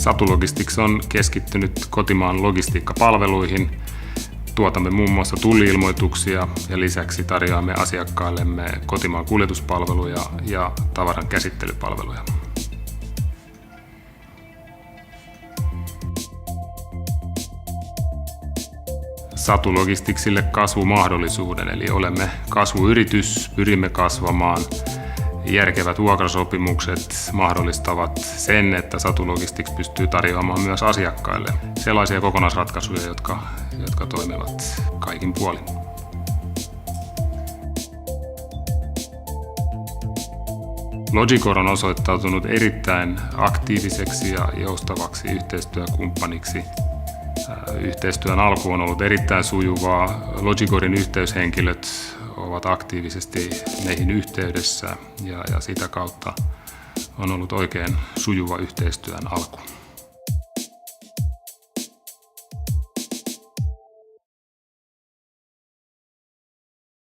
Satu Logistics on keskittynyt kotimaan logistiikkapalveluihin. Tuotamme muun muassa tulli-ilmoituksia ja lisäksi tarjoamme asiakkaillemme kotimaan kuljetuspalveluja ja tavaran käsittelypalveluja. Satu Logisticsille kasvumahdollisuuden, eli olemme kasvuyritys, pyrimme kasvamaan. Järkevät vuokrasopimukset mahdollistavat sen, että Satu Logistics pystyy tarjoamaan myös asiakkaille sellaisia kokonaisratkaisuja, jotka toimivat kaikin puolin. Logicor on osoittautunut erittäin aktiiviseksi ja joustavaksi yhteistyökumppaniksi. Yhteistyön alku on ollut erittäin sujuvaa. Logicorin yhteyshenkilöt ovat aktiivisesti meihin yhteydessä ja sitä kautta on ollut oikein sujuva yhteistyön alku.